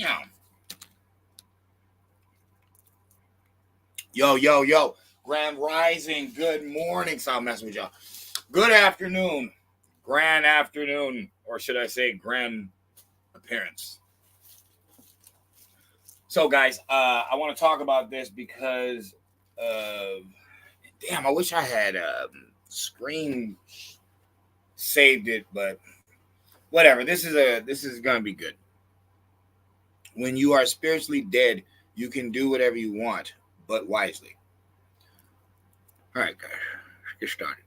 Damn. Yo. Grand Rising. Good morning. So I'm messing with y'all. Good afternoon. Grand afternoon. Or should I say grand appearance. So, guys, I want to talk about this because, damn, I wish I had screen saved it, but whatever. This is gonna be good. When you are spiritually dead, you can do whatever you want, but wisely. All right, guys, let's get started.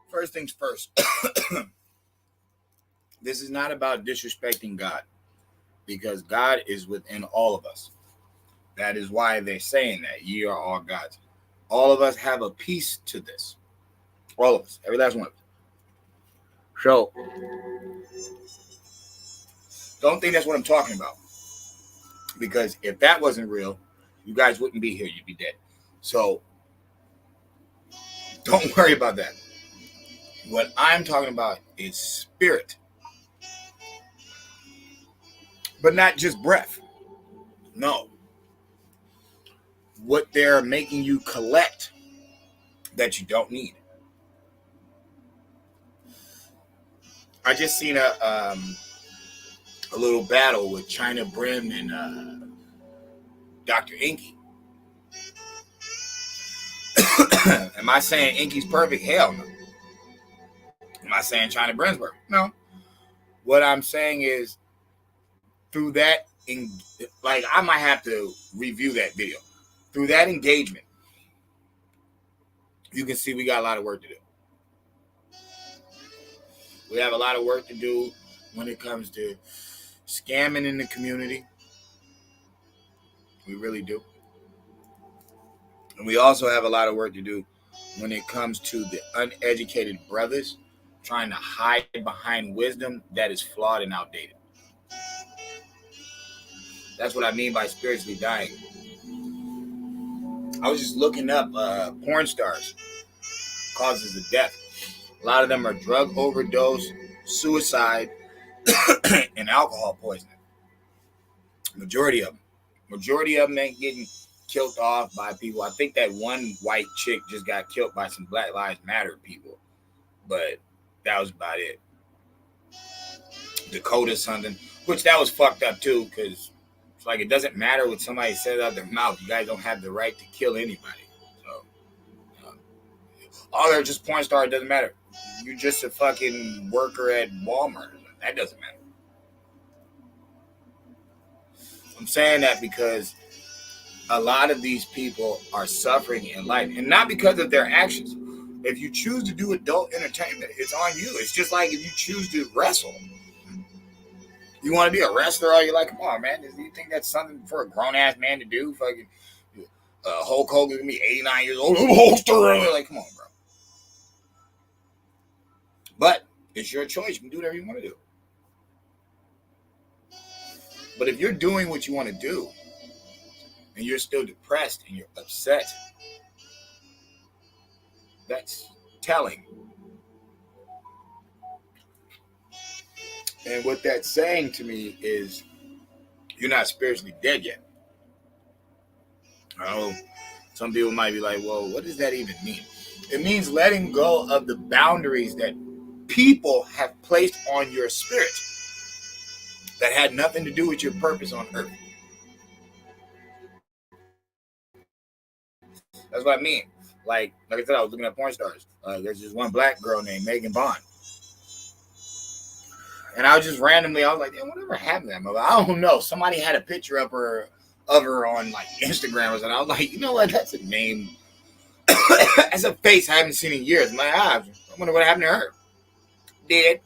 First things first. This is not about disrespecting God, because God is within all of us. That is why they're saying that ye are all gods. All of us have a piece to this. All of us, every last one of us. So, don't think that's what I'm talking about, because if that wasn't real, you guys wouldn't be here. You'd be dead. So, don't worry about that. What I'm talking about is spirit, but not just breath. No. What they're making you collect that you don't need. I just seen a little battle with China Brim and Dr. Inky. Am I saying Inky's perfect? Hell no. Am I saying China Brim's perfect? No. What I'm saying is, through that, like, I might have to review that video. Through that engagement, you can see we got a lot of work to do. We have a lot of work to do when it comes to scamming in the community. We really do. And we also have a lot of work to do when it comes to the uneducated brothers trying to hide behind wisdom that is flawed and outdated. That's what I mean by spiritually dying. I was just looking up porn stars causes of death. A lot of them are drug overdose, suicide, and alcohol poisoning. Majority of them ain't getting killed off by people. I think that one white chick just got killed by some Black Lives Matter people, but that was about it. Dakota something, which that was fucked up too, because it's like it doesn't matter what somebody says out their mouth. You guys don't have the right to kill anybody. So, they're just porn star. It doesn't matter. You're just a fucking worker at Walmart. That doesn't matter. I'm saying that because a lot of these people are suffering in life, and not because of their actions. If you choose to do adult entertainment, it's on you. It's just like if you choose to wrestle. You want to be a wrestler all your life? Come on, man. Do you think that's something for a grown-ass man to do? Fucking Hulk Hogan can be 89 years old. Like, come on, bro. But it's your choice. You can do whatever you want to do. But if you're doing what you want to do, and you're still depressed and you're upset, that's telling. And what that's saying to me is you're not spiritually dead yet. I know some people might be like, well, what does that even mean? It means letting go of the boundaries that people have placed on your spirit that had nothing to do with your purpose on earth. That's what I mean. Like I said, I was looking at porn stars. There's this one black girl named Megan Bond. And I was just randomly, I was like, damn, whatever happened to that mother? I don't know. Somebody had a picture of her on like Instagram or something. I was like, you know what? That's a name. That's a face I haven't seen in years. My eyes. I wonder what happened to her. Dead.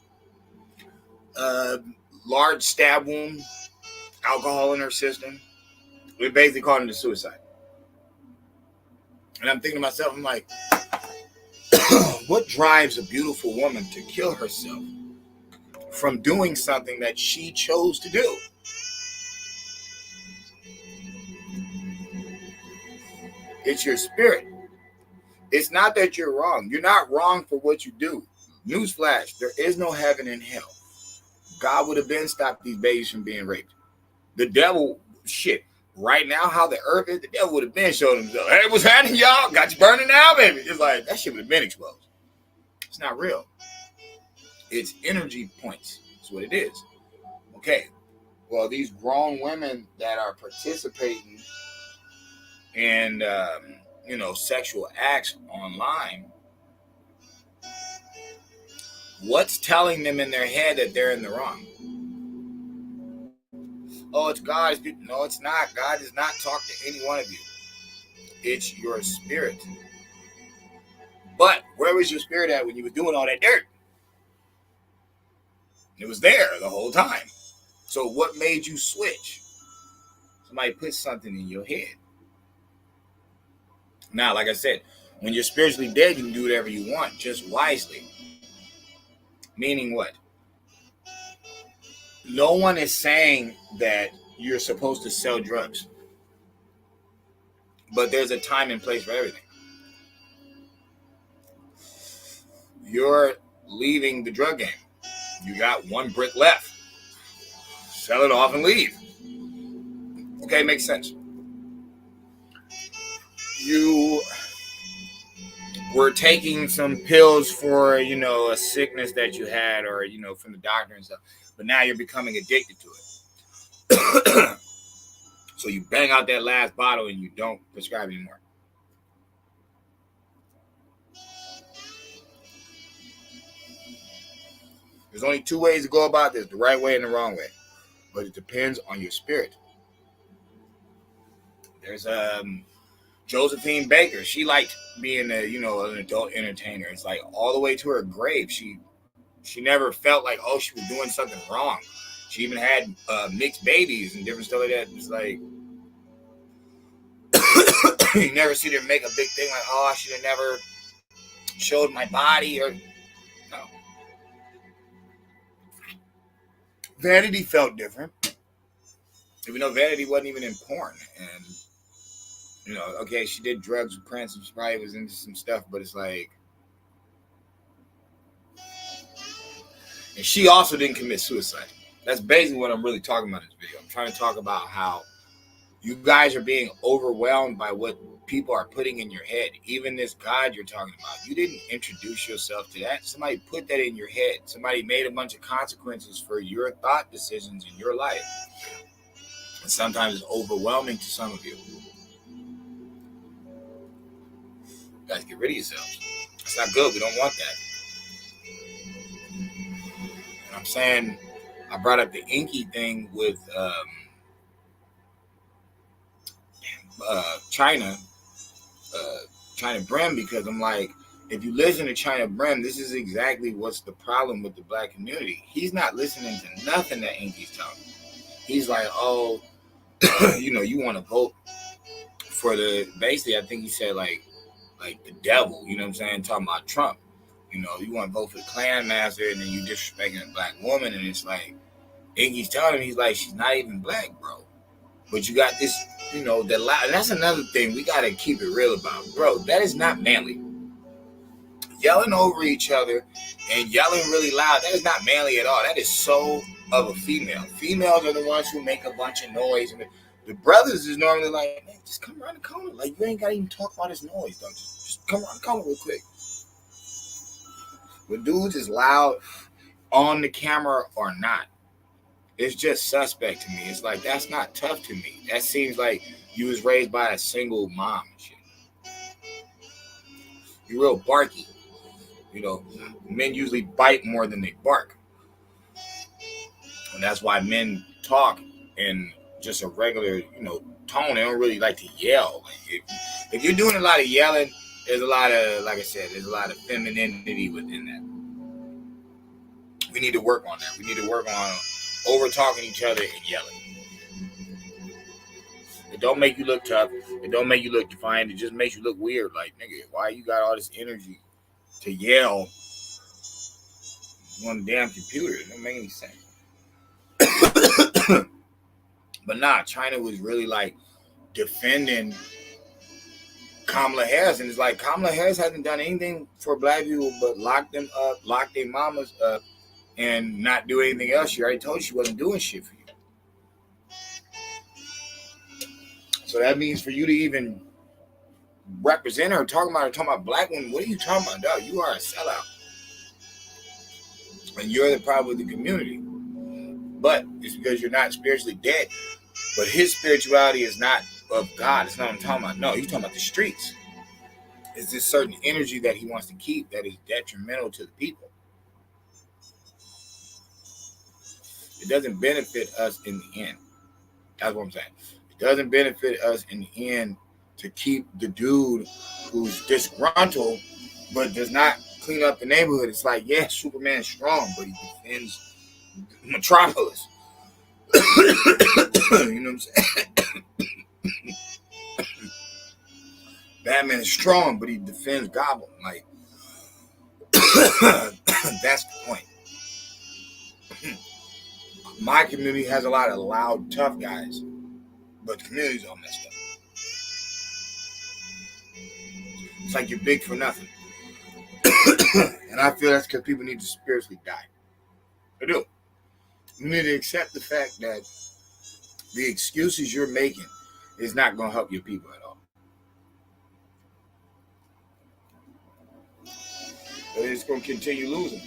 Large stab wound, alcohol in her system. We basically called it a suicide. And I'm thinking to myself, I'm like, what drives a beautiful woman to kill herself from doing something that she chose to do? It's your spirit. It's not that you're wrong. You're not wrong for what you do. Newsflash, there is no heaven and hell. God would have been stopped these babies from being raped. The devil, shit, right now, how the earth is, the devil would have been showing himself. Hey, what's happening, y'all? Got you burning now, baby. It's like, that shit would have been exposed. It's not real. It's energy points. That's what it is. Okay. Well, these grown women that are participating in, sexual acts online, what's telling them in their head that they're in the wrong? Oh, it's God. No, it's not. God does not talk to any one of you. It's your spirit. But where was your spirit at when you were doing all that dirt? It was there the whole time. So what made you switch? Somebody put something in your head. Now, like I said, when you're spiritually dead, you can do whatever you want, just wisely. Meaning what? No one is saying that you're supposed to sell drugs. But there's a time and place for everything. You're leaving the drug game. You got one brick left. Sell it off and leave. Okay, makes sense. You were taking some pills for, a sickness that you had or, from the doctor and stuff. But now you're becoming addicted to it. So you bang out that last bottle and you don't prescribe anymore. There's only two ways to go about this, the right way and the wrong way. But it depends on your spirit. There's Josephine Baker. She liked being an adult entertainer. It's like all the way to her grave. She never felt like, oh, she was doing something wrong. She even had mixed babies and different stuff like that. It's like you never see her make a big thing like, oh, I should have never showed my body or no. Vanity felt different. Even though Vanity wasn't even in porn. And, okay, she did drugs with Prince and she probably was into some stuff, but it's like. And she also didn't commit suicide. That's basically what I'm really talking about in this video. I'm trying to talk about how you guys are being overwhelmed by what people are putting in your head. Even this God you're talking about. You didn't introduce yourself to that. Somebody put that in your head. Somebody made a bunch of consequences for your thought decisions in your life. And sometimes it's overwhelming to some of you. You guys get rid of yourselves. That's not good. We don't want that. And I'm saying, I brought up the Inky thing with China Brim, because I'm like, if you listen to China Brim, this is exactly what's the problem with the black community. He's not listening to nothing that Inky's telling. He's like, oh, you want to vote for basically, I think he said like the devil, you know what I'm saying, talking about Trump. You want to vote for the Klan master and then you disrespecting a black woman, and it's like, Inky's telling him, he's like, she's not even black, bro. But you got this, and that's another thing we got to keep it real about. Bro, that is not manly. Yelling over each other and yelling really loud, that is not manly at all. That is so of a female. Females are the ones who make a bunch of noise. And the brothers is normally like, man, just come around the corner. Like, you ain't got to even talk about this noise, don't you? Just come around the corner real quick. But dudes is loud on the camera or not. It's just suspect to me. It's like, that's not tough to me. That seems like you was raised by a single mom and shit. You're real barky. Men usually bite more than they bark. And that's why men talk in just a regular, tone. They don't really like to yell. If you're doing a lot of yelling, there's a lot of, like I said, there's a lot of femininity within that. We need to work on that. We need to work on over talking each other and yelling. It don't make you look tough. It don't make you look defiant. It just makes you look weird. Like, nigga, why you got all this energy to yell on the damn computer? It don't make any sense. But nah, China was really like defending Kamala Harris, and it's like Kamala Harris hasn't done anything for black people but lock them up, lock their mamas up, and not do anything else. She already told you she wasn't doing shit for you. So that means for you to even represent her, talking about black women, what are you talking about, dog? You are a sellout. And you're the problem with the community. But it's because you're not spiritually dead. But his spirituality is not of God. It's not what I'm talking about. No, he's talking about the streets. It's this certain energy that he wants to keep that is detrimental to the people. It doesn't benefit us in the end. That's what I'm saying. It doesn't benefit us in the end to keep the dude who's disgruntled but does not clean up the neighborhood. It's like, yeah, Superman's strong, but he defends Metropolis. You know what I'm saying? Batman is strong, but he defends Goblin. Like, that's the point. My community has a lot of loud, tough guys, but the community's all messed up. It's like you're big for nothing. And I feel that's because people need to spiritually die. They do. You need to accept the fact that the excuses you're making is not going to help your people at all. But it's going to continue losing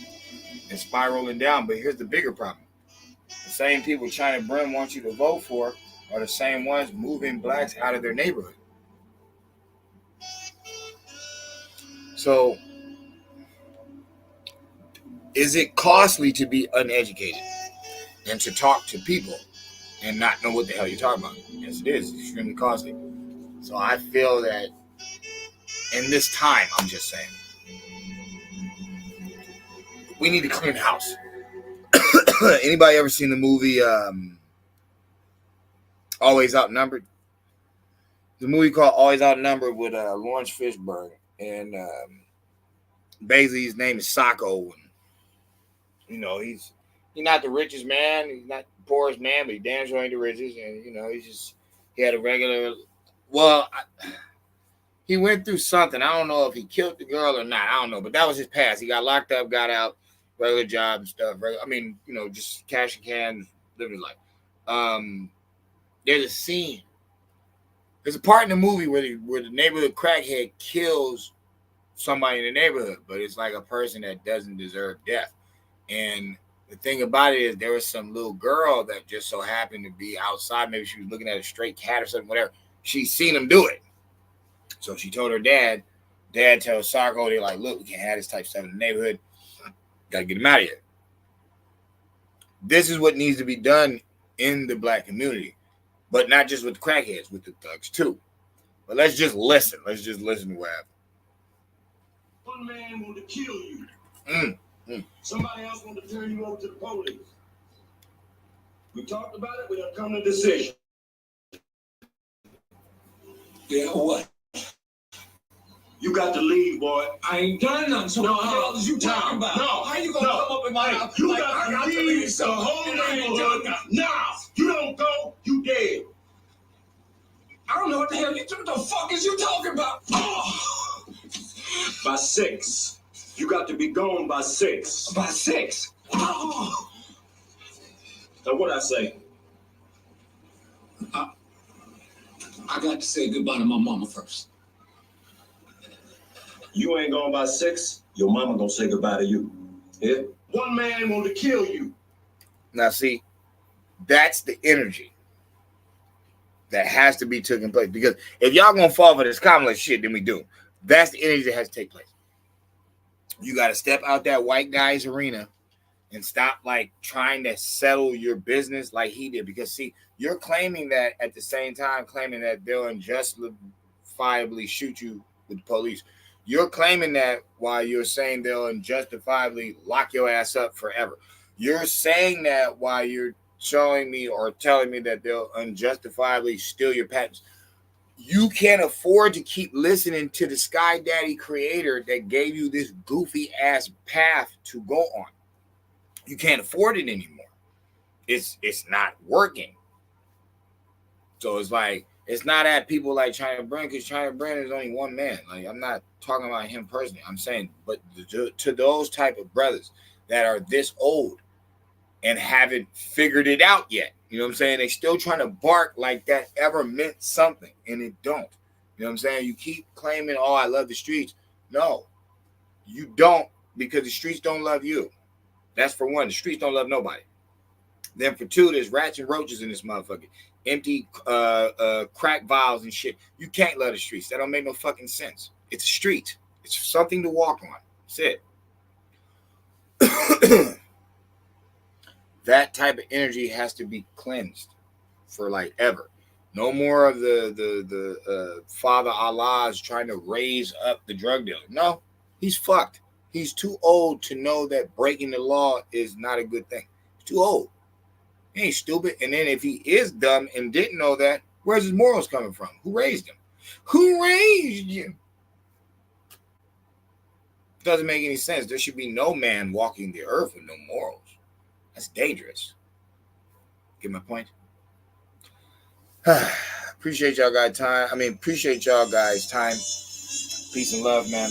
and spiraling down. But here's the bigger problem. The same people China Brim wants you to vote for are the same ones moving blacks out of their neighborhood. So, is it costly to be uneducated and to talk to people and not know what the hell you're talking about? Yes, it is. It's extremely costly. So I feel that in this time, I'm just saying, we need to clean the house. Anybody ever seen the movie Always Outnumbered? The movie called Always Outnumbered with Lawrence Fishburne. And basically his name is Sacco. And, he's not the richest man. He's not the poorest man, but he damn sure ain't the richest. And, he had a regular, he went through something. I don't know if he killed the girl or not. I don't know, but that was his past. He got locked up, got out, regular job and stuff. Just cash and can, living his life. There's a scene. There's a part in the movie where the neighborhood crackhead kills somebody in the neighborhood, but it's like a person that doesn't deserve death. And the thing about it is there was some little girl that just so happened to be outside. Maybe she was looking at a stray cat or something, whatever. She seen him do it. So she told her dad. Dad tells Sacco, they're like, look, we can't have this type of stuff in the neighborhood. Got to get him out of here. This is what needs to be done in the black community. But not just with the crackheads, with the thugs too. But let's just listen. Let's just listen to what happened. One man wanted to kill you. Somebody else wanted to turn you over to the police. We talked about it. We have come to a decision. Yeah, what? You got to leave, boy. I ain't done nothing. So what the hell is you talking about? No. How you gonna come up in my house? You got to leave the whole neighborhood. Now, you don't go, you dead. I don't know what the hell what the fuck is you talking about? Oh. By 6. You got to be gone by 6. By 6? Oh. So what I say? I got to say goodbye to my mama first. You ain't going by 6, your mama gonna say goodbye to you. Yeah? One man want to kill you. Now see, that's the energy that has to be taking place. Because if y'all gonna fall for this Kamala shit, then we do. That's the energy that has to take place. You got to step out that white guy's arena and stop like trying to settle your business like he did. Because see, you're claiming that at the same time, claiming that they'll unjustifiably shoot you with the police. You're claiming that while you're saying they'll unjustifiably lock your ass up forever. You're saying that while you're showing me or telling me that they'll unjustifiably steal your patents. You can't afford to keep listening to the Sky Daddy creator that gave you this goofy ass path to go on. You can't afford it anymore. It's not working. So it's like, it's not at people like China Brand, because China Brand is only one man. Like, I'm not talking about him personally. I'm saying, but to those type of brothers that are this old and haven't figured it out yet, you know what I'm saying? They still trying to bark like that ever meant something, and it don't. You know what I'm saying? You keep claiming, oh, I love the streets. No, you don't, because the streets don't love you. That's for one. The streets don't love nobody. Then for two, there's rats and roaches in this motherfucker. Empty crack vials and shit. You can't love the streets. That don't make no fucking sense. It's a street. It's something to walk on. That's it. That type of energy has to be cleansed for like ever. No more of the Father Allah's trying to raise up the drug dealer. No, he's fucked. He's too old to know that breaking the law is not a good thing. He's too old. He ain't stupid. And then if he is dumb and didn't know that, where's his morals coming from? Who raised him? Who raised you? Doesn't make any sense. There should be no man walking the earth with no morals. That's dangerous. Get my point? Appreciate y'all guys' time. Appreciate y'all guys' time. Peace and love, man.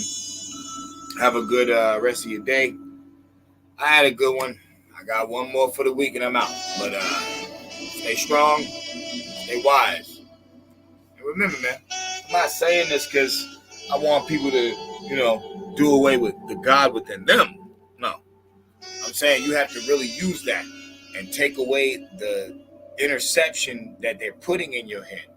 Have a good rest of your day. I had a good one. I got one more for the week and I'm out. But stay strong, stay wise. And remember, man, I'm not saying this because I want people to, do away with the God within them. No. I'm saying you have to really use that and take away the interception that they're putting in your head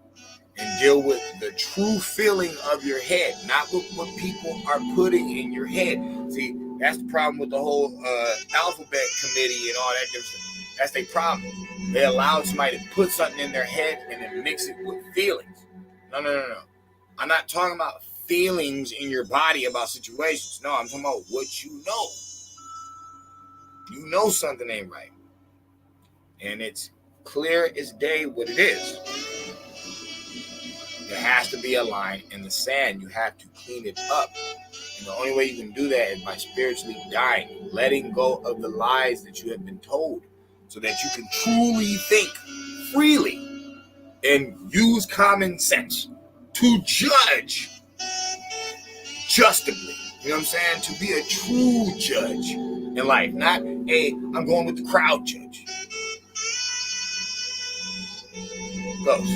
and deal with the true feeling of your head, not with what people are putting in your head. See, that's the problem with the whole alphabet committee and all that different stuff. That's their problem. They allow somebody to put something in their head and then mix it with feelings. No. I'm not talking about feelings in your body about situations. No, I'm talking about what you know. You know something ain't right. And it's clear as day what it is. There has to be a line in the sand. You have to clean it up. And the only way you can do that is by spiritually dying, letting go of the lies that you have been told so that you can truly think freely and use common sense to judge justably. You know what I'm saying? To be a true judge in life, not I'm going with the crowd judge. Close.